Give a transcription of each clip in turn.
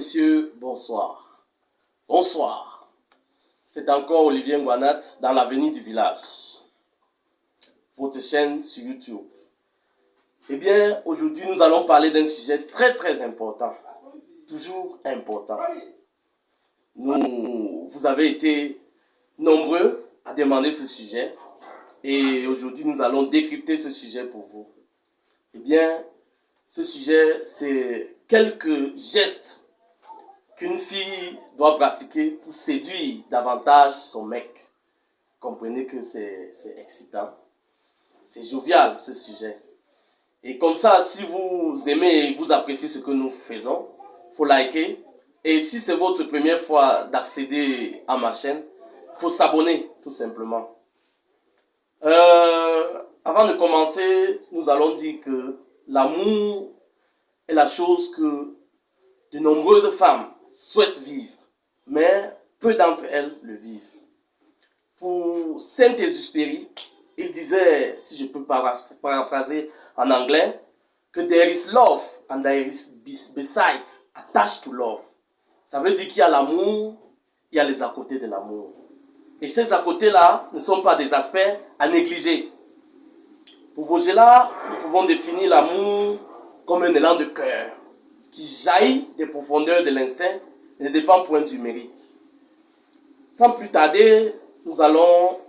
messieurs, bonsoir. Bonsoir. C'est encore Olivier Nguanat dans l'avenir du village. Votre chaîne sur YouTube. Eh bien, aujourd'hui, nous allons parler d'un sujet très important. Toujours important. Vous avez été nombreux à demander ce sujet. Et aujourd'hui, nous allons décrypter ce sujet pour vous. Eh bien, ce sujet, c'est quelques gestes qu'une fille doit pratiquer pour séduire davantage son mec. Comprenez que c'est excitant. C'est jovial, ce sujet. Et comme ça, si vous aimez et vous appréciez ce que nous faisons, il faut liker. Et si c'est votre première fois d'accéder à ma chaîne, il faut s'abonner, tout simplement. Avant de commencer, nous allons dire que l'amour est la chose que de nombreuses femmes souhaitent vivre, mais peu d'entre elles le vivent. Pour Saint-Exupéry, il disait, si je peux paraphraser en anglais, que there is love and there is besides attached to love. Ça veut dire qu'il y a l'amour, il y a les à côté de l'amour. Et ces à côté-là ne sont pas des aspects à négliger. Pour Vogela, nous pouvons définir l'amour comme un élan de cœur qui jaillit des profondeurs de l'instinct et ne dépend point du mérite. Sans plus tarder, nous allons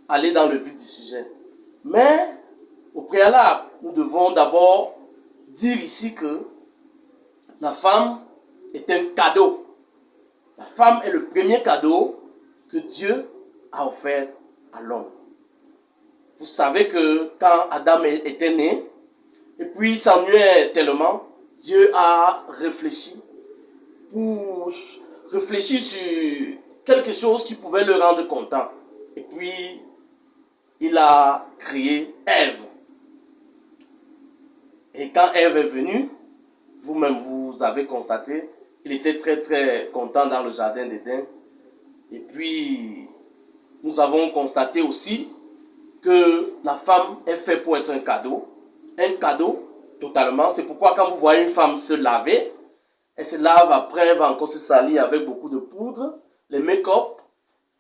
aller dans le vif du sujet. Mais, au préalable, nous devons d'abord dire ici que la femme est un cadeau. La femme est le premier cadeau que Dieu a offert à l'homme. Vous savez que quand Adam était né, et puis il s'ennuyait tellement, Dieu a réfléchi sur quelque chose qui pouvait le rendre content. Et puis, il a créé Ève. Et quand Ève est venue, vous-même vous avez constaté, il était très content dans le jardin d'Éden. Et puis, nous avons constaté aussi que la femme est faite pour être un cadeau. Un cadeau, totalement. C'est pourquoi quand vous voyez une femme se laver, elle se lave après, elle va encore se salir avec beaucoup de poudre, les make-up,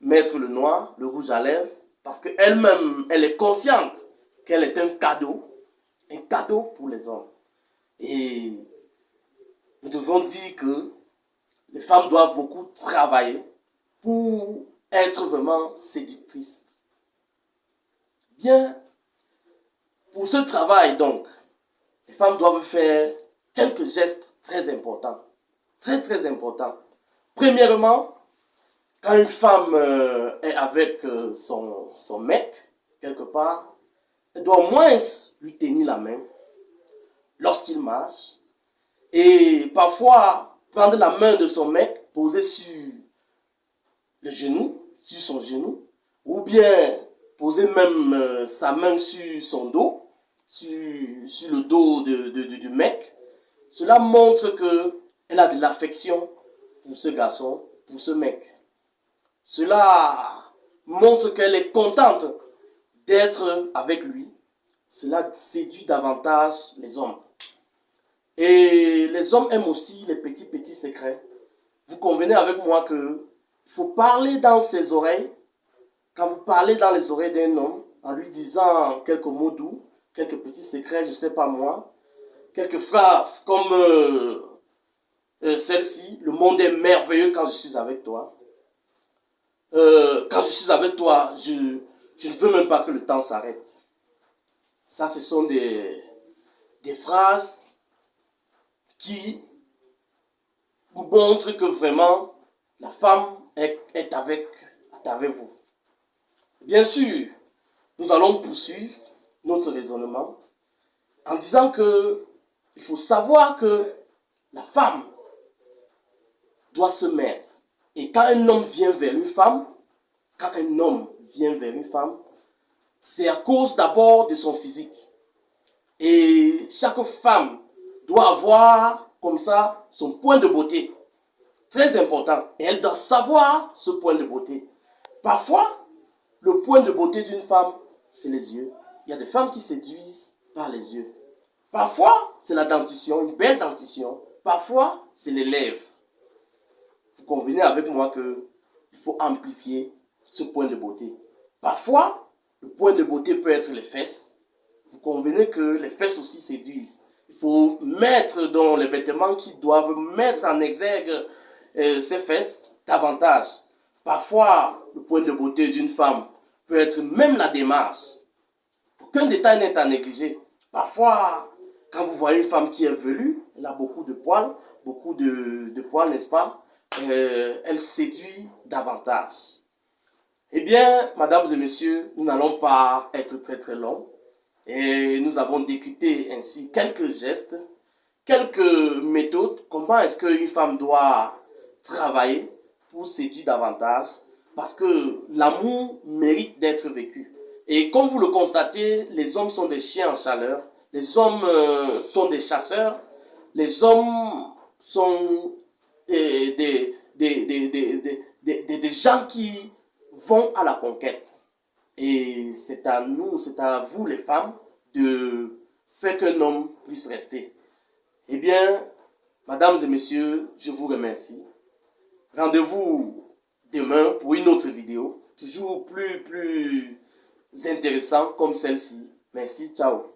mettre le noir, le rouge à lèvres, parce qu'elle-même, elle est consciente qu'elle est un cadeau pour les hommes. Et nous devons dire que les femmes doivent beaucoup travailler pour être vraiment séductrices. Bien, pour ce travail donc, les femmes doivent faire quelques gestes très importants. Très importants. Premièrement, quand une femme est avec son mec, quelque part, elle doit au moins lui tenir la main lorsqu'il marche. Et parfois, prendre la main de son mec, poser sur le genou, sur son genou, ou bien poser même sa main sur son dos, sur le dos du mec. Cela montre qu'elle a de l'affection pour ce garçon, pour ce mec. Cela montre qu'elle est contente d'être avec lui. Cela séduit davantage les hommes. Et les hommes aiment aussi les petits secrets. Vous convenez avec moi qu'il faut parler dans ses oreilles. Quand vous parlez dans les oreilles d'un homme, en lui disant quelques mots doux, quelques petits secrets, je ne sais pas moi, quelques phrases comme celle-ci, le monde est merveilleux quand je suis avec toi. Quand je suis avec toi, je ne veux même pas que le temps s'arrête. Ça, ce sont des phrases qui montrent que vraiment la femme est avec vous. Bien sûr, nous allons poursuivre notre raisonnement en disant qu'il faut savoir que la femme doit se mettre. Et quand un homme vient vers une femme, c'est à cause d'abord de son physique. Et chaque femme doit avoir comme ça son point de beauté. Très important. Et elle doit savoir ce point de beauté. Parfois, le point de beauté d'une femme, c'est les yeux. Il y a des femmes qui séduisent par les yeux. Parfois, c'est la dentition, une belle dentition. Parfois, c'est les lèvres. convenez avec moi qu'il faut amplifier ce point de beauté. Parfois, le point de beauté peut être les fesses. Vous convenez que les fesses aussi séduisent. Il faut mettre dans les vêtements qui doivent mettre en exergue ces fesses davantage. Parfois, le point de beauté d'une femme peut être même la démarche. Aucun détail n'est à négliger. Parfois, quand vous voyez une femme qui est velue, elle a beaucoup de poils, n'est-ce pas? Elle séduit davantage. Eh bien, mesdames et messieurs, nous n'allons pas être très longs. Et nous avons décrypté ainsi quelques gestes, quelques méthodes. Comment est-ce qu'une femme doit travailler pour séduire davantage? Parce que l'amour mérite d'être vécu. Et comme vous le constatez, les hommes sont des chiens en chaleur. Les hommes sont des chasseurs. Les hommes sont des gens qui vont à la conquête. Et c'est à nous, c'est à vous les femmes de faire qu'un homme puisse rester. Eh bien, mesdames et messieurs, je vous remercie. Rendez-vous demain pour une autre vidéo, toujours plus intéressant comme celle-ci. Merci, ciao.